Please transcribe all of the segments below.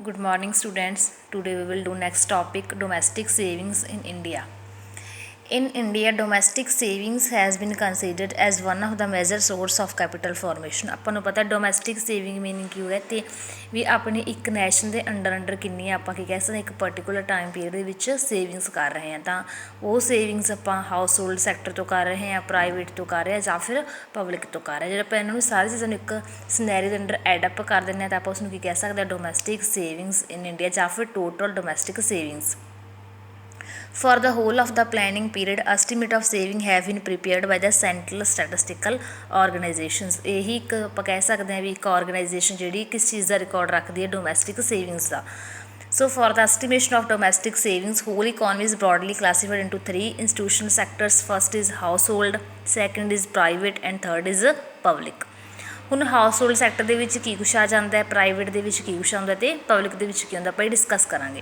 Good morning students. Today we will do next topic domestic savings in India. In India, domestic savings has been considered as one of the major source of capital formation. ਆਪਾਂ ਨੂੰ ਪਤਾ domestic saving meaning ਕੀ ਹੋਇਆ ਤੇ ਵੀ ਆਪਣੇ ਇੱਕ nation ਦੇ under ਕਿੰਨੀ ਆਪਾਂ ਕੀ ਕਹਿ ਸਕਦੇ ਇੱਕ ਪਰਟੀਕੂਲਰ ਟਾਈਮ ਪੀਰੀਅਡ ਦੇ ਵਿੱਚ ਸੇਵਿੰਗਸ ਕਰ ਰਹੇ ਹਾਂ ਤਾਂ ਉਹ ਸੇਵਿੰਗਸ ਆਪਾਂ ਹਾਊਸ ਹੋਲਡ ਸੈਕਟਰ ਤੋਂ ਕਰ ਰਹੇ ਹਾਂ, ਪ੍ਰਾਈਵੇਟ ਤੋਂ ਕਰ ਰਹੇ ਹਾਂ ਜਾਂ ਫਿਰ ਪਬਲਿਕ ਤੋਂ ਕਰ ਰਹੇ ਹਾਂ। ਜਦੋਂ ਆਪਾਂ ਇਹਨਾਂ ਨੂੰ ਸਾਰੀ ਚੀਜ਼ਾਂ ਨੂੰ ਇੱਕ ਸਿਨੈਰੀਓ ਦੇ ਅੰਡਰ ਐਡ ਅਪ ਕਰ ਦਿੰਦੇ ਹਾਂ ਤਾਂ ਆਪਾਂ ਉਸਨੂੰ ਕੀ ਕਹਿ ਸਕਦੇ ਹਾਂ ਡੋਮੈਸਟਿਕ ਸੇਵਿੰਗਸ ਇਨ ਇੰਡੀਆ ਜਾਂ ਫਿਰ total domestic savings. For the whole of the planning period, estimate of saving have been prepared by the Central Statistical Organizations। ਇਹੀ ਇੱਕ ਆਪਾਂ ਕਹਿ ਸਕਦੇ ਹਾਂ ਵੀ ਇੱਕ ਆਰਗੇਨਾਈਜੇਸ਼ਨ ਜਿਹੜੀ ਕਿਸ ਚੀਜ਼ ਦਾ ਰਿਕਾਰਡ ਰੱਖਦੀ ਹੈ domestic savings the. So for the estimation of domestic savings, whole economy is broadly classified into three institutional sectors. First is household, second is private and third is public। ਹੁਣ house hold sector ਦੇ ਵਿੱਚ ਕੀ ਕੁਛ ਆ ਜਾਂਦਾ ਹੈ, private ਦੇ ਵਿੱਚ ਕੀ ਕੁਛ ਆਉਂਦਾ ਅਤੇ ਪਬਲਿਕ ਦੇ ਵਿੱਚ ਕੀ ਹੁੰਦਾ ਆਪਾਂ ਇਹ ਡਿਸਕਸ ਕਰਾਂਗੇ।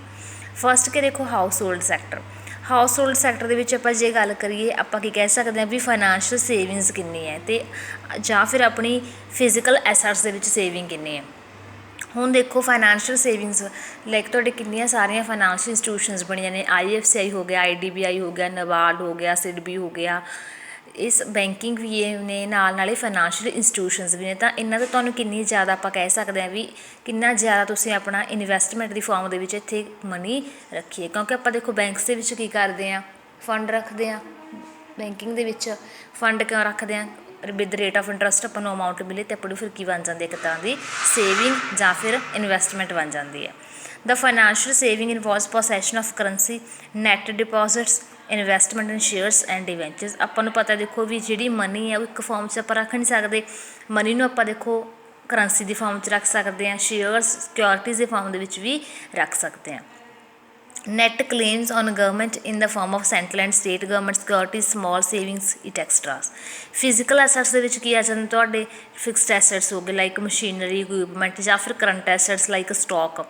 ਫਸਟ ਕਿ ਦੇਖੋ house hold sector. House hold sector ਦੇ ਵਿੱਚ ਆਪਾਂ ਜੇ ਗੱਲ ਕਰੀਏ ਆਪਾਂ ਕੀ ਕਹਿ ਸਕਦੇ ਹਾਂ ਵੀ ਫਾਈਨੈਂਸ਼ੀਅਲ ਸੇਵਿੰਗਸ ਕਿੰਨੀ ਹੈ ਅਤੇ ਜਾਂ ਫਿਰ ਆਪਣੀ ਫਿਜ਼ੀਕਲ ਐਸੈਟਸ ਦੇ ਵਿੱਚ ਸੇਵਿੰਗ ਕਿੰਨੀ ਹੈ। ਹੁਣ ਦੇਖੋ ਫਾਈਨੈਂਸ਼ੀਅਲ ਸੇਵਿੰਗਸ ਲਾਈਕ ਤੁਹਾਡੇ ਕਿੰਨੀਆਂ ਸਾਰੀਆਂ ਫਾਈਨੈਂਸ਼ੀਅਲ ਇੰਸਟੀਟਿਊਸ਼ਨਸ ਬਣੀਆਂ ਨੇ, IFCI ਹੋ ਗਿਆ, IDBI ਹੋ ਗਿਆ, ਨਬਾਰਡ ਹੋ ਗਿਆ, SIDBI ਹੋ ਗਿਆ। ਇਸ ਬੈਂਕਿੰਗ ਵੀ ਨੇ ਨਾਲ ਹੀ ਫਾਈਨੈਂਸ਼ੀਅਲ ਇੰਸਟੀਟਿਊਸ਼ਨਸ ਵੀ ਨੇ ਤਾਂ ਇਹਨਾਂ ਤੋਂ ਤੁਹਾਨੂੰ ਕਿੰਨੀ ਜ਼ਿਆਦਾ ਆਪਾਂ ਕਹਿ ਸਕਦੇ ਹਾਂ ਵੀ ਕਿੰਨਾ ਜ਼ਿਆਦਾ ਤੁਸੀਂ ਆਪਣਾ ਇਨਵੈਸਟਮੈਂਟ ਦੀ ਫਾਰਮ ਦੇ ਵਿੱਚ ਇੱਥੇ ਮਨੀ ਰੱਖੀਏ। ਕਿਉਂਕਿ ਆਪਾਂ ਦੇਖੋ ਬੈਂਕਸ ਦੇ ਵਿੱਚ ਕੀ ਕਰਦੇ ਹਾਂ, ਫੰਡ ਰੱਖਦੇ ਹਾਂ। ਬੈਂਕਿੰਗ ਦੇ ਵਿੱਚ ਫੰਡ ਕਿਉਂ ਰੱਖਦੇ ਹਾਂ, ਵਿਦ ਰੇਟ ਆਫ ਇੰਟਰਸਟ ਆਪਾਂ ਨੂੰ ਅਮਾਊਂਟ ਮਿਲੇ ਅਤੇ ਆਪਾਂ ਨੂੰ ਫਿਰ ਕੀ ਬਣ ਜਾਂਦੀ ਇੱਕ ਤਰ੍ਹਾਂ ਦੀ ਸੇਵਿੰਗ ਜਾਂ ਫਿਰ ਇਨਵੈਸਟਮੈਂਟ ਬਣ ਜਾਂਦੀ ਹੈ। The financial saving involves possession of currency, net deposits, investment in shares and debentures. ਆਪਾਂ ਨੂੰ ਪਤਾ ਦੇਖੋ ਵੀ ਜਿਹੜੀ ਮਨੀ ਹੈ ਉਹ ਇੱਕ ਫਾਰਮ 'ਚ ਆਪਾਂ ਰੱਖ ਨਹੀਂ ਸਕਦੇ। ਮਨੀ ਨੂੰ ਆਪਾਂ ਦੇਖੋ ਕਰੰਸੀ ਦੀ ਫਾਰਮ 'ਚ ਰੱਖ ਸਕਦੇ ਹਾਂ, ਸ਼ੇਅਰਸ ਸਿਕਿਉਰਿਟੀਜ਼ ਦੇ ਫਾਰਮ ਦੇ ਵਿੱਚ ਵੀ ਰੱਖ ਸਕਦੇ ਹਾਂ। net claims on government in the form of central and state government securities, small savings it extras। Physical assets ਦੇ ਵਿੱਚ ਕੀ ਆ ਜਾਂਦੇ ਤੁਹਾਡੇ ਫਿਕਸਡ ਐਸੈਟਸ ਹੋ ਗਏ ਲਾਈਕ ਮਸ਼ੀਨਰੀ, ਇਕੁਇਪਮੈਂਟ ਜਾਂ ਫਿਰ ਕਰੰਟ ਐਸੈਟਸ ਲਾਈਕ ਸਟਾਕ।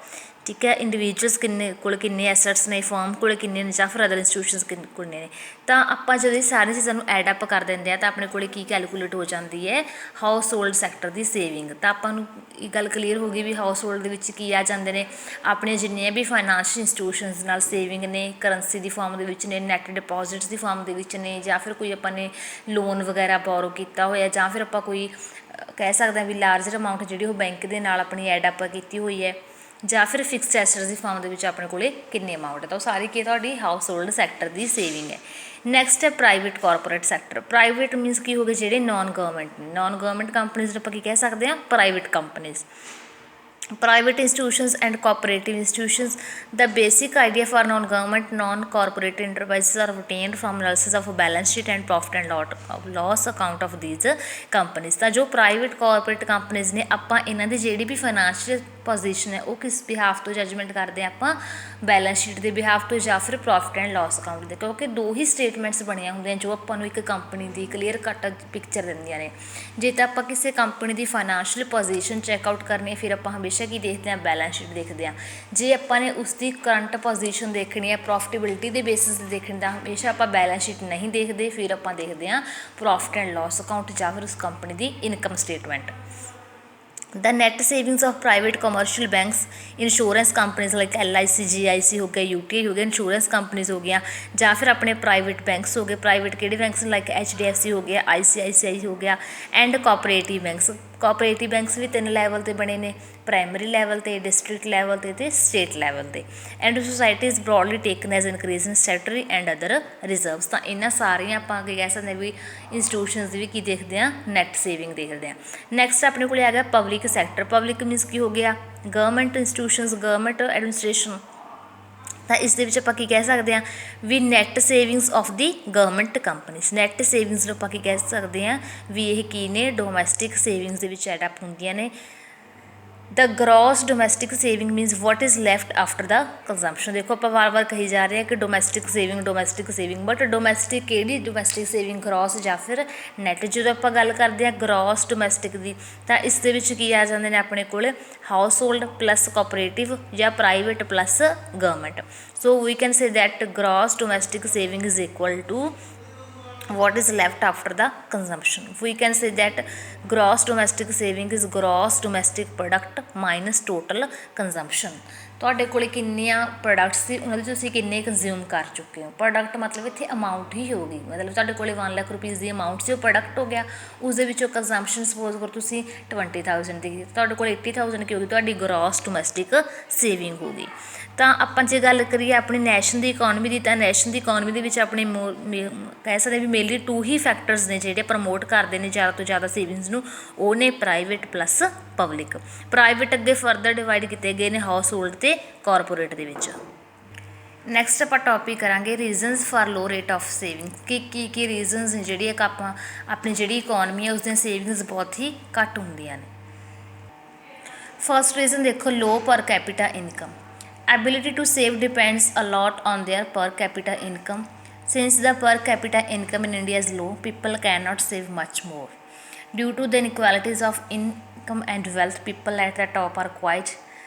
ਠੀਕ ਹੈ, ਇੰਡੀਵਿਜੂਅਲਸ ਕਿੰਨੇ ਐਸੈਟਸ ਨੇ, ਫਰਮ ਕੋਲ ਕਿੰਨੇ ਨੇ ਜਾਂ ਫਿਰ ਅਦਰ ਇੰਸਟੀਟਿਊਸ਼ਨਸ ਕਿੰਨੇ ਨੇ। ਤਾਂ ਆਪਾਂ ਜਦੋਂ ਇਹ ਸਾਰੀਆਂ ਚੀਜ਼ਾਂ ਨੂੰ ਐਡ ਅਪ ਕਰ ਦਿੰਦੇ ਹਾਂ ਤਾਂ ਆਪਣੇ ਕੋਲ ਕੀ ਕੈਲਕੂਲੇਟ ਹੋ ਜਾਂਦੀ ਹੈ ਹਾਊਸ ਹੋਲਡ ਸੈਕਟਰ ਦੀ ਸੇਵਿੰਗ। ਤਾਂ ਆਪਾਂ ਨੂੰ ਇਹ ਗੱਲ ਕਲੀਅਰ ਹੋ ਗਈ ਵੀ ਹਾਊਸ ਹੋਲਡ ਦੇ ਵਿੱਚ ਕੀ ਆ ਜਾਂਦੇ ਨੇ ਆਪਣੀਆਂ ਜਿੰਨੀਆਂ ਵੀ ਫਾਈਨੈਂਸ਼ੀਅਲ ਇੰਸਟੀਟਿਊਸ਼ਨਸ ਨਾਲ ਸੇਵਿੰਗ ਨੇ, ਕਰੰਸੀ ਦੀ ਫਾਰਮ ਦੇ ਵਿੱਚ ਨੇ, ਨੈਟ ਡਿਪੋਜ਼ਿਟਸ ਦੀ ਫਾਰਮ ਦੇ ਵਿੱਚ ਨੇ ਜਾਂ ਫਿਰ ਕੋਈ ਆਪਾਂ ਨੇ ਲੋਨ ਵਗੈਰਾ ਬੋਰੋ ਕੀਤਾ ਹੋਇਆ ਜਾਂ ਫਿਰ ਆਪਾਂ ਕੋਈ ਕਹਿ ਸਕਦੇ ਹਾਂ ਵੀ ਲਾਰਜਰ ਅਮਾਊਂਟ ਜਿਹੜੀ ਉਹ ਬੈਂਕ ਦੇ ਨਾਲ ਆਪਣੀ ਐਡ ਅਪ ਕੀਤੀ ਹੋਈ ਹੈ ਜਾਂ ਫਿਰ ਫਿਕਸਡ ਐਸੈਟਸ ਦੀ ਫਾਰਮ ਦੇ ਵਿੱਚ ਆਪਣੇ ਕੋਲ ਕਿੰਨੀ ਅਮਾਊਂਟ ਹੈ ਤਾਂ ਉਹ ਸਾਰੀ ਕੀ ਤੁਹਾਡੀ ਹਾਊਸ ਹੋਲਡ ਸੈਕਟਰ ਦੀ ਸੇਵਿੰਗ ਹੈ। ਨੈਕਸਟ ਹੈ private corporate sector. Private means ਕੀ ਹੋ ਗਏ ਜਿਹੜੇ ਨੋਨ ਗਵਰਨਮੈਂਟ ਨੇ, ਨੋਨ ਗਵਰਨਮੈਂਟ ਕੰਪਨੀਜ਼ ਆਪਾਂ ਕੀ ਕਹਿ ਸਕਦੇ ਹਾਂ private companies. Private institutions and cooperative institutions. The basic idea for non-government, non-corporate enterprises are obtained from analysis of balance sheet and profit and loss account of these companies। ਤਾਂ ਜੋ private corporate companies ਨੇ ਆਪਾਂ ਇਹਨਾਂ ਦੀ ਜਿਹੜੀ ਵੀ financial position ਹੈ ਉਹ ਕਿਸ behalf ਤੋਂ ਜੱਜਮੈਂਟ ਕਰਦੇ ਹਾਂ ਆਪਾਂ ਬੈਲੈਂਸ ਸ਼ੀਟ ਦੇ ਬਿਹਾਫ ਤੋਂ ਜਾਂ ਫਿਰ ਪ੍ਰੋਫਿਟ ਐਂਡ ਲਾਸ ਅਕਾਊਂਟ ਦੇ, ਕਿਉਂਕਿ ਦੋ ਹੀ ਸਟੇਟਮੈਂਟਸ ਬਣੀਆਂ ਹੁੰਦੀਆਂ ਜੋ ਆਪਾਂ ਨੂੰ ਇੱਕ ਕੰਪਨੀ ਦੀ ਕਲੀਅਰ ਕੱਟ ਪਿਕਚਰ ਦਿੰਦੀਆਂ ਨੇ। ਜੇ ਤਾਂ ਆਪਾਂ ਕਿਸੇ ਕੰਪਨੀ ਦੀ ਫਾਈਨੈਂਸ਼ੀਅਲ ਪੋਜੀਸ਼ਨ ਚੈੱਕਆਊਟ ਕਰਨੀ ਹੈ ਫਿਰ ਆਪਾਂ ਹਮੇਸ਼ਾ ਕੀ ਦੇਖਦੇ ਹਾਂ ਬੈਲੈਂਸ ਸ਼ੀਟ ਦੇਖਦੇ ਹਾਂ। ਜੇ ਆਪਾਂ ਨੇ ਉਸਦੀ ਕਰੰਟ ਪੋਜੀਸ਼ਨ ਦੇਖਣੀ ਹੈ, ਪ੍ਰੋਫਿਟੇਬਿਲਿਟੀ ਦੇ ਬੇਸਿਸ 'ਤੇ ਦੇਖਣੀ ਤਾਂ ਹਮੇਸ਼ਾ ਆਪਾਂ ਬੈਲੈਂਸ ਸ਼ੀਟ ਨਹੀਂ ਦੇਖਦੇ, ਫਿਰ ਆਪਾਂ ਦੇਖਦੇ ਹਾਂ ਪ੍ਰੋਫਿਟ ਐਂਡ ਲਾਸ ਅਕਾਊਂਟ ਜਾਂ ਫਿਰ ਉਸ company the income statement. The net savings of private commercial banks, insurance companies like LIC, GIC ਹੋ ਗਿਆ, UTI ਹੋ ਗਿਆ, ਇੰਸ਼ੋਰੈਂਸ ਕੰਪਨੀਜ਼ ਹੋ ਗਈਆਂ ਜਾਂ ਫਿਰ ਆਪਣੇ ਪ੍ਰਾਈਵੇਟ ਬੈਂਕਸ ਹੋ ਗਏ। ਪ੍ਰਾਈਵੇਟ ਕਿਹੜੇ ਬੈਂਕਸ ਲਾਈਕ HDFC ਹੋ ਗਿਆ, ICICI ਹੋ ਗਿਆ and cooperative banks. Cooperative banks ਵੀ 3 ਲੈਵਲ 'ਤੇ ਬਣੇ ਨੇ, ਪ੍ਰਾਇਮਰੀ ਲੈਵਲ 'ਤੇ, ਡਿਸਟ੍ਰਿਕਟ ਲੈਵਲ 'ਤੇ ਅਤੇ ਸਟੇਟ ਲੈਵਲ 'ਤੇ। And societies broadly taken as increase in statutory and other reserves. ਤਾਂ ਇਹਨਾਂ ਸਾਰੀਆਂ ਆਪਾਂ ਕੀ ਕਹਿ ਸਕਦੇ ਵੀ ਇੰਸਟੀਟਿਊਸ਼ਨਸ ਦੀ ਵੀ ਕੀ ਦੇਖਦੇ ਹਾਂ ਨੈਟ ਸੇਵਿੰਗ ਦੇਖਦੇ ਹਾਂ। ਨੈਕਸਟ ਆਪਣੇ ਕੋਲ ਆ ਗਿਆ ਪਬਲਿਕ ਸੈਕਟਰ। ਪਬਲਿਕ ਮੀਨਸ ਕੀ ਹੋ ਗਿਆ ਗਵਰਨਮੈਂਟ ਇੰਸਟੀਟਿਊਸ਼ਨਸ, ਗਵਰਨਮੈਂਟ ਐਡਮਿਨਿਸਟ੍ਰੇਸ਼ਨ। ਤਾਂ ਇਸ ਦੇ ਵਿੱਚ ਆਪਾਂ ਕੀ ਕਹਿ ਸਕਦੇ ਹਾਂ ਵੀ net savings of the government companies. Net savings ਨੂੰ ਆਪਾਂ ਕੀ ਕਹਿ ਸਕਦੇ ਹਾਂ ਵੀ ਇਹ ਕੀ ਨੇ ਡੋਮੈਸਟਿਕ ਸੇਵਿੰਗਸ ਦੇ ਵਿੱਚ ਐਡ ਅਪ ਹੁੰਦੀਆਂ ਨੇ। The gross domestic saving means what is left after the consumption. ਦੇਖੋ ਆਪਾਂ ਵਾਰ ਕਹੀ ਜਾ ਰਹੇ ਹਾਂ ਕਿ ਡੋਮੈਸਟਿਕ ਸੇਵਿੰਗ ਬਟ ਡੋਮੈਸਟਿਕ ਕਿਹੜੀ ਡੋਮੈਸਟਿਕ ਸੇਵਿੰਗ ਗਰੋਸ ਜਾਂ ਫਿਰ ਨੈਟ। ਜਦੋਂ ਆਪਾਂ ਗੱਲ ਕਰਦੇ ਹਾਂ ਗਰੋਸ ਡੋਮੈਸਟਿਕ ਦੀ ਤਾਂ ਇਸ ਦੇ ਵਿੱਚ ਕੀ ਆ ਜਾਂਦੇ ਨੇ ਆਪਣੇ ਕੋਲ ਹਾਊਸ ਹੋਲਡ ਪਲੱਸ ਕੋਆਪਰੇਟਿਵ ਜਾਂ private plus government. So we can say that gross domestic saving is equal to what is left after the consumption. We can say that gross domestic saving is gross domestic product minus total consumption. ਤੁਹਾਡੇ ਕੋਲ ਕਿੰਨੀਆਂ products ਸੀ, ਉਹਨਾਂ ਦੇ ਤੁਸੀਂ ਕਿੰਨੇ consume ਕਰ ਚੁੱਕੇ ਹੋ। ਪ੍ਰੋਡਕਟ ਮਤਲਬ ਇੱਥੇ ਅਮਾਊਂਟ ਹੀ ਹੋਊਗੀ, ਮਤਲਬ ਤੁਹਾਡੇ ਕੋਲ 1 ਲੱਖ ਰੁਪੀਜ਼ ਦੀ ਅਮਾਊਂਟ ਸੀ, ਉਹ ਪ੍ਰੋਡਕਟ ਹੋ ਗਿਆ। ਉਸ ਦੇ ਵਿੱਚੋਂ ਕੰਜ਼ੰਪਸ਼ਨ ਸਪੋਜ਼ ਕਰੋ ਤੁਸੀਂ 20,000 ਦੀ, ਤੁਹਾਡੇ ਕੋਲ 80,000 ਕੀ ਹੋਊਗੀ, ਤੁਹਾਡੀ ਗ੍ਰੋਸ ਡੋਮੈਸਟਿਕ ਸੇਵਿੰਗ ਹੋਊਗੀ। ਤਾਂ ਆਪਾਂ ਜੇ ਗੱਲ ਕਰੀਏ ਆਪਣੀ ਨੈਸ਼ਨ ਦੀ ਇਕੋਨਮੀ ਦੀ, ਤਾਂ ਨੈਸ਼ਨ ਦੀ ਇਕੋਨਮੀ ਦੇ ਵਿੱਚ ਆਪਣੀ ਕਹਿ ਸਕਦੇ ਵੀ ਮੇਨਲੀ 2 ਹੀ ਫੈਕਟਰਸ ਨੇ ਜਿਹੜੇ ਪ੍ਰਮੋਟ ਕਰਦੇ ਨੇ ਜ਼ਿਆਦਾ ਤੋਂ ਜ਼ਿਆਦਾ ਸੇਵਿੰਗਸ ਨੂੰ, ਉਹ ਨੇ ਪ੍ਰਾਈਵੇਟ ਪਲੱਸ ਪਬਲਿਕ। ਪ੍ਰਾਈਵੇਟ ਅੱਗੇ ਫਰਦਰ ਡਿਵਾਈਡ ਕੀਤੇ ਗਏ ਨੇ ਹਾਊਸ ਹੋਲਡ ਅਤੇ ਕਾਰਪੋਰੇਟ ਦੇ ਵਿੱਚ। ਨੈਕਸਟ ਆਪਾਂ ਟੋਪਿਕ ਕਰਾਂਗੇ reasons for low rate of saving, ਕਿ ਕੀ ਰੀਜ਼ਨਸ ਨੇ ਜਿਹੜੀ ਇੱਕ ਆਪਾਂ ਆਪਣੀ ਜਿਹੜੀ ਇਕੋਨਮੀ ਹੈ ਉਸ ਦੀਆਂ ਸੇਵਿੰਗਸ ਬਹੁਤ ਹੀ ਘੱਟ ਹੁੰਦੀਆਂ ਨੇ। ਫਸਟ ਰੀਜ਼ਨ ਦੇਖੋ, ਲੋ ਪਰ capita income. Ability to save depends a lot on their per capita income. Since the per capita income in India is low, people cannot save much more. Due to the inequalities of income and wealth, people at the top are quite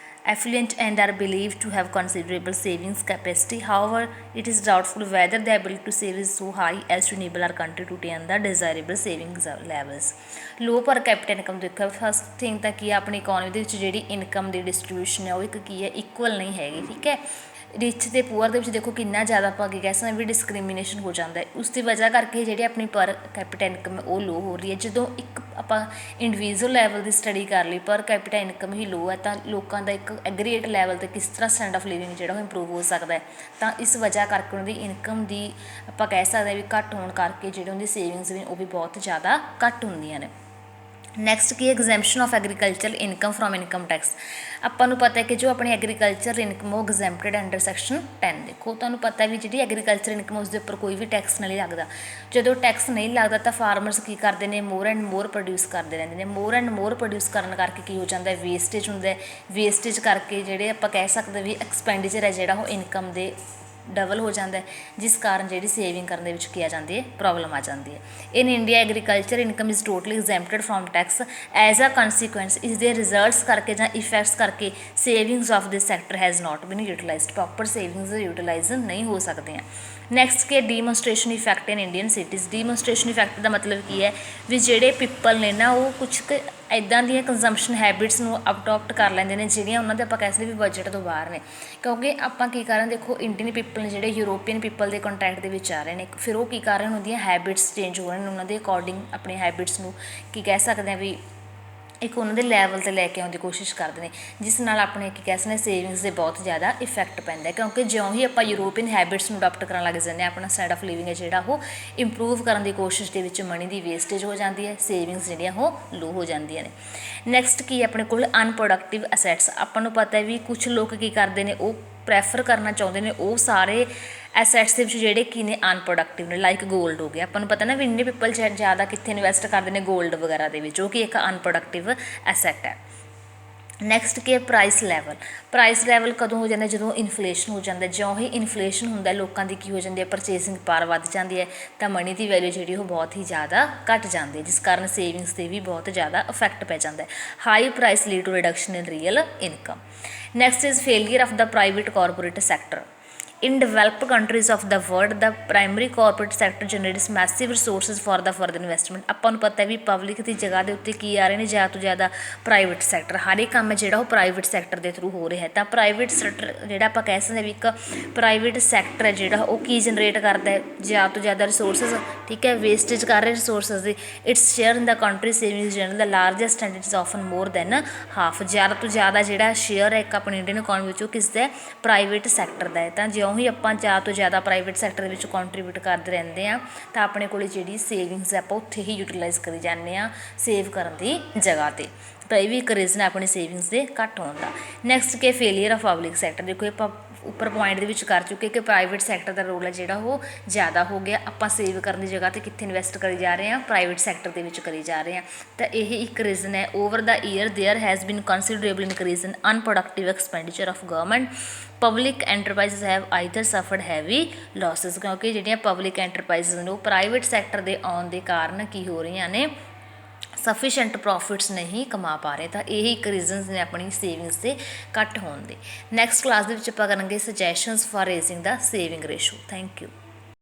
affluent and are believed to have considerable savings capacity. However, it is doubtful whether the ability to save is so high as to enable our country to attain the desirable savings levels. Low per capita income ਦੇਖੋ, first thing ਤਾਂ ਕੀ ਹੈ, ਆਪਣੀ economy ਦੇ ਵਿੱਚ ਜਿਹੜੀ income ਦੀ distribution ਹੈ ਉਹ ਇੱਕ ਕੀ ਹੈ, ਇਕੁਅਲ ਨਹੀਂ ਹੈਗੀ। ਠੀਕ ਹੈ, ਰਿਚ ਅਤੇ ਪੂਅਰ ਦੇ ਵਿੱਚ ਦੇਖੋ ਕਿੰਨਾ ਜ਼ਿਆਦਾ ਆਪਾਂ ਕੀ ਕਹਿ ਸਕਦੇ ਵੀ ਡਿਸਕ੍ਰਿਮੀਨੇਸ਼ਨ ਹੋ ਜਾਂਦਾ ਹੈ। ਉਸ ਦੀ ਵਜ੍ਹਾ ਕਰਕੇ ਜਿਹੜੀ ਆਪਣੀ ਪਰ ਕੈਪੀਟਲ ਇਨਕਮ ਹੈ ਉਹ ਲੋ ਹੋ ਰਹੀ ਹੈ। ਜਦੋਂ ਇੱਕ ਆਪਾਂ ਇੰਡੀਵਿਜੂਅਲ ਲੈਵਲ ਦੀ ਸਟੱਡੀ ਕਰ ਲਈ, ਪਰ ਕੈਪੀਟਲ ਇਨਕਮ ਹੀ ਲੋ ਹੈ, ਤਾਂ ਲੋਕਾਂ ਦਾ ਇੱਕ ਐਗਰੀਗੇਟ ਲੈਵਲ 'ਤੇ ਕਿਸ ਤਰ੍ਹਾਂ ਸਟੈਂਡ ਆਫ ਲਿਵਿੰਗ ਜਿਹੜਾ ਉਹ ਇੰਪਰੂਵ ਹੋ ਸਕਦਾ ਹੈ। ਤਾਂ ਇਸ ਵਜ੍ਹਾ ਕਰਕੇ ਉਹਨਾਂ ਦੀ ਇਨਕਮ ਦੀ ਆਪਾਂ ਕਹਿ ਸਕਦੇ ਵੀ ਘੱਟ ਹੋਣ ਕਰਕੇ ਜਿਹੜੇ ਉਹਦੀ ਸੇਵਿੰਗਸ ਵੀ ਉਹ ਵੀ ਬਹੁਤ ਜ਼ਿਆਦਾ ਘੱਟ ਹੁੰਦੀਆਂ ਨੇ। Next Ki exemption of agriculture income from income tax. ਆਪਾਂ ਨੂੰ ਪਤਾ ਹੈ ਕਿ ਜੋ ਆਪਣੀ ਐਗਰੀਕਲਚਰ ਇਨਕਮ ਉਹ ਐਗਜ਼ੈਂਪਟਡ ਅੰਡਰ ਸੈਕਸ਼ਨ 10। ਦੇਖੋ ਤੁਹਾਨੂੰ ਪਤਾ ਵੀ ਜਿਹੜੀ ਐਗਰੀਕਲਚਰ ਇਨਕਮ ਉਸ ਦੇ ਉੱਪਰ ਕੋਈ ਵੀ ਟੈਕਸ ਨਹੀਂ ਲੱਗਦਾ। ਜਦੋਂ ਟੈਕਸ ਨਹੀਂ ਲੱਗਦਾ ਤਾਂ ਫਾਰਮਰਸ ਕੀ ਕਰਦੇ ਨੇ, ਮੋਰ ਐਂਡ ਮੋਰ ਪ੍ਰੋਡਿਊਸ ਕਰਦੇ ਰਹਿੰਦੇ ਨੇ। ਮੋਰ ਐਂਡ ਮੋਰ ਪ੍ਰੋਡਿਊਸ ਕਰਨ ਕਰਕੇ ਕੀ ਹੋ ਜਾਂਦਾ, ਵੇਸਟੇਜ ਹੁੰਦਾ। ਵੇਸਟੇਜ ਕਰਕੇ ਜਿਹੜੇ ਆਪਾਂ ਕਹਿ ਸਕਦੇ ਵੀ ਐਕਸਪੈਂਡੀਚਰ ਹੈ ਜਿਹੜਾ ਉਹ ਇਨਕਮ ਦੇ ਡਬਲ ਹੋ ਜਾਂਦਾ, ਜਿਸ ਕਾਰਨ ਜਿਹੜੀ ਸੇਵਿੰਗ ਕਰਨ ਦੇ ਵਿੱਚ ਕੀ ਆ ਜਾਂਦੀ ਹੈ, ਪ੍ਰੋਬਲਮ ਆ ਜਾਂਦੀ ਹੈ। In India agriculture income is totally exempted from tax as a consequence ਇਸ ਦੇ ਰਿਜ਼ਲਟਸ ਕਰਕੇ ਜਾਂ ਇਫੈਕਟਸ ਕਰਕੇ savings of this sector has not been utilised. Proper savings utilise ਨਹੀਂ ਹੋ ਸਕਦੀਆਂ। ਨੈਕਸਟ ਕੀ demonstration effect in Indian cities. Demonstration effect ਦਾ ਮਤਲਬ ਕੀ ਹੈ ਵੀ ਜਿਹੜੇ ਪੀਪਲ ਨੇ ਨਾ ਉਹ ਕੁਛ ਕੁ ਇੱਦਾਂ ਦੀਆਂ ਕੰਜ਼ੰਪਸ਼ਨ ਹੈਬਿਟਸ ਨੂੰ ਅਡੋਪਟ ਕਰ ਲੈਂਦੇ ਨੇ ਜਿਹੜੀਆਂ ਉਹਨਾਂ ਦੇ ਆਪਾਂ ਕਹਿ ਸਕਦੇ ਵੀ ਬਜਟ ਤੋਂ ਬਾਹਰ ਨੇ। ਕਿਉਂਕਿ ਆਪਾਂ ਕੀ ਕਰ ਰਹੇ ਦੇਖੋ, ਇੰਡੀਅਨ ਪੀਪਲ ਨੇ ਜਿਹੜੇ ਯੂਰੋਪੀਅਨ ਪੀਪਲ ਦੇ ਕੰਟੈਕਟ ਦੇ ਵਿੱਚ ਆ ਰਹੇ ਨੇ, ਫਿਰ ਉਹ ਕੀ ਕਰ ਰਹੇ ਨੇ, ਉਹਦੀਆਂ ਹੈਬਿਟਸ ਚੇਂਜ ਹੋ ਰਹੇ ਨੇ, ਉਹਨਾਂ ਦੇ ਅਕੋਰਡਿੰਗ ਆਪਣੀ ਹੈਬਿਟਸ ਨੂੰ ਕੀ ਕਹਿ ਸਕਦੇ ਹਾਂ ਵੀ ਇੱਕ ਉਹਨਾਂ ਦੇ ਲੈਵਲ 'ਤੇ ਲੈ ਕੇ ਆਉਣ ਦੀ ਕੋਸ਼ਿਸ਼ ਕਰਦੇ ਨੇ, ਜਿਸ ਨਾਲ ਆਪਣੇ ਕੀ ਕਹਿ ਸਕਦੇ ਸੇਵਿੰਗਸ ਦੇ ਬਹੁਤ ਜ਼ਿਆਦਾ ਇਫੈਕਟ ਪੈਂਦਾ। ਕਿਉਂਕਿ ਜਿਉਂ ਹੀ ਆਪਾਂ ਯੂਰੋਪੀਅਨ ਹੈਬਿਟਸ ਨੂੰ ਅਡੋਪਟ ਕਰਨ ਲੱਗ ਜਾਂਦੇ ਹਾਂ, ਆਪਣਾ ਸਟੈਂਡ ਆਫ ਲਿਵਿੰਗ ਹੈ ਜਿਹੜਾ ਉਹ ਇੰਪਰੂਵ ਕਰਨ ਦੀ ਕੋਸ਼ਿਸ਼ ਦੇ ਵਿੱਚ ਮਨੀ ਦੀ ਵੇਸਟੇਜ ਹੋ ਜਾਂਦੀ ਹੈ, ਸੇਵਿੰਗਸ ਜਿਹੜੀਆਂ ਉਹ ਲੋ ਹੋ ਜਾਂਦੀਆਂ ਨੇ। ਨੈਕਸਟ ਕੀ ਆਪਣੇ ਕੋਲ ਅਨਪ੍ਰੋਡਕਟਿਵ ਅਸੈਟਸ। ਆਪਾਂ ਨੂੰ ਪਤਾ ਵੀ ਕੁਛ ਲੋਕ ਕੀ ਕਰਦੇ ਨੇ, ਉਹ ਪ੍ਰੈਫਰ ਕਰਨਾ ਚਾਹੁੰਦੇ ਨੇ ਉਹ ਸਾਰੇ ਐਸੈਟਸ ਦੇ ਵਿੱਚ ਜਿਹੜੇ ਕੀ ਨੇ ਅਨਪ੍ਰੋਡਕਟਿਵ ਨੇ, ਲਾਈਕ ਗੋਲਡ ਹੋ ਗਿਆ। ਆਪਾਂ ਨੂੰ ਪਤਾ ਨਾ ਵੀ ਇੰਨੇ ਪੀਪਲ ਜ਼ਿਆਦਾ ਕਿੱਥੇ ਇਨਵੈਸਟ ਕਰਦੇ ਨੇ, ਗੋਲਡ ਵਗੈਰਾ ਦੇ ਵਿੱਚ, ਜੋ ਕਿ ਇੱਕ ਅਨਪ੍ਰੋਡਕਟਿਵ ਐਸੈਟ ਹੈ। ਨੈਕਸਟ ਕੀ ਹੈ ਪ੍ਰਾਈਸ ਲੈਵਲ। ਪ੍ਰਾਈਸ ਲੈਵਲ ਕਦੋਂ ਹੋ ਜਾਂਦਾ, ਜਦੋਂ ਇਨਫਲੇਸ਼ਨ ਹੋ ਜਾਂਦਾ। ਜਿਉਂ ਹੀ ਇਨਫਲੇਸ਼ਨ ਹੁੰਦਾ ਲੋਕਾਂ ਦੀ ਕੀ ਹੋ ਜਾਂਦੀ ਹੈ, ਪਰਚੇਸਿੰਗ ਪਾਵਰ ਵੱਧ ਜਾਂਦੀ ਹੈ, ਤਾਂ ਮਨੀ ਦੀ ਵੈਲਿਊ ਜਿਹੜੀ ਉਹ ਬਹੁਤ ਹੀ ਜ਼ਿਆਦਾ ਘੱਟ ਜਾਂਦੀ ਹੈ, ਜਿਸ ਕਾਰਨ ਸੇਵਿੰਗਸ 'ਤੇ ਵੀ ਬਹੁਤ ਜ਼ਿਆਦਾ ਇਫੈਕਟ ਪੈ ਜਾਂਦਾ ਹੈ। High price lead to reduction in real income. Next is failure of the private corporate sector. In developed countries of the world, the primary corporate sector generates massive resources for the further investment. ਆਪਾਂ ਨੂੰ ਪਤਾ ਵੀ public ਦੀ ਜਗ੍ਹਾ ਦੇ ਉੱਤੇ ਕੀ ਆ ਰਹੇ ਨੇ, ਜ਼ਿਆਦਾ ਤੋਂ ਜ਼ਿਆਦਾ ਪ੍ਰਾਈਵੇਟ ਸੈਕਟਰ। ਹਰ ਇੱਕ ਕੰਮ ਹੈ ਜਿਹੜਾ ਉਹ ਪ੍ਰਾਈਵੇਟ ਸੈਕਟਰ ਦੇ ਥਰੂ ਹੋ ਰਿਹਾ ਹੈ। ਤਾਂ ਪ੍ਰਾਈਵੇਟ ਸੈਕਟਰ ਜਿਹੜਾ ਆਪਾਂ ਕਹਿ ਸਕਦੇ ਵੀ ਇੱਕ ਪ੍ਰਾਈਵੇਟ ਸੈਕਟਰ ਹੈ ਜਿਹੜਾ ਉਹ ਕੀ ਜਨਰੇਟ ਕਰਦਾ ਹੈ, ਜ਼ਿਆਦਾ ਤੋਂ ਜ਼ਿਆਦਾ ਰਿਸੋਰਸਿਸ। ਠੀਕ ਹੈ, ਵੇਸਟੇਜ ਕਰ ਰਹੇ resources the. It's share in the country savings general the largest and it's often more than half. ਜ਼ਿਆਦਾ ਤੋਂ ਜ਼ਿਆਦਾ ਜਿਹੜਾ ਸ਼ੇਅਰ ਹੈ ਇੱਕ ਆਪਣੀ ਇੰਡੀਅਨ ਇਕੋਨਮੀ ਵਿੱਚ ਉਹ ਕਿਸ ਦਾ, ਪ੍ਰਾਈਵੇਟ ਸੈਕਟਰ ਦਾ ਹੈ। ਤਾਂ ਜਿਉਂ ਹੀ ਆਪਾਂ ਜ਼ਿਆਦਾ ਤੋਂ ਜ਼ਿਆਦਾ ਪ੍ਰਾਈਵੇਟ ਸੈਕਟਰ ਦੇ ਵਿੱਚ ਕੰਟਰੀਬਿਊਟ ਕਰਦੇ ਰਹਿੰਦੇ ਹਾਂ, ਤਾਂ ਆਪਣੇ ਕੋਲ ਜਿਹੜੀ ਸੇਵਿੰਗਸ ਆਪਾਂ ਉੱਥੇ ਹੀ ਯੂਟੀਲਾਈਜ਼ ਕਰੀ ਜਾਂਦੇ ਹਾਂ ਸੇਵ ਕਰਨ ਦੀ ਜਗ੍ਹਾ 'ਤੇ। ਤਾਂ ਇਹ ਵੀ ਇੱਕ ਰੀਜ਼ਨ ਹੈ ਆਪਣੀ ਸੇਵਿੰਗਸ ਦੇ ਘੱਟ ਹੋਣ ਦਾ। ਨੈਕਸਟ ਕਿ ਫੇਲੀਅਰ ਆਫ ਪਬਲਿਕ ਸੈਕਟਰ। ਦੇਖੋ ਆਪਾਂ ਉੱਪਰ ਪੁਆਇੰਟ ਦੇ ਵਿੱਚ ਕਰ ਚੁੱਕੇ ਕਿ ਪ੍ਰਾਈਵੇਟ ਸੈਕਟਰ ਦਾ ਰੋਲ ਹੈ ਜਿਹੜਾ ਉਹ ਜ਼ਿਆਦਾ ਹੋ ਗਿਆ। ਆਪਾਂ ਸੇਵ ਕਰਨ ਦੀ ਜਗ੍ਹਾ 'ਤੇ ਕਿੱਥੇ ਇਨਵੈਸਟ ਕਰੀ ਜਾ ਰਹੇ ਹਾਂ, ਪ੍ਰਾਈਵੇਟ ਸੈਕਟਰ ਦੇ ਵਿੱਚ ਕਰੀ ਜਾ ਰਹੇ ਹਾਂ। ਤਾਂ ਇਹ ਇੱਕ ਰੀਜ਼ਨ ਹੈ। Over the year there has been considerable increase in unproductive expenditure of government. Public enterprises have either suffered heavy losses. ਕਿਉਂਕਿ ਜਿਹੜੀਆਂ ਪਬਲਿਕ ਐਂਟਰਪ੍ਰਾਈਜ਼ਸ ਨੇ ਉਹ ਪ੍ਰਾਈਵੇਟ ਸੈਕਟਰ ਦੇ ਆਉਣ ਦੇ ਕਾਰਨ ਕੀ ਹੋ ਰਹੀਆਂ ਨੇ, ਸਫੀਸ਼ੈਂਟ ਪ੍ਰੋਫਿਟਸ ਨਹੀਂ ਕਮਾ ਪਾ ਰਹੇ। ਤਾਂ ਇਹ ਇੱਕ ਰੀਜ਼ਨਸ ਨੇ ਆਪਣੀ ਸੇਵਿੰਗਸ ਦੇ ਘੱਟ ਹੋਣ ਦੇ। ਨੈਕਸਟ ਕਲਾਸ ਦੇ ਵਿੱਚ ਆਪਾਂ ਕਰਾਂਗੇ suggestions for raising the saving ratio. Thank you.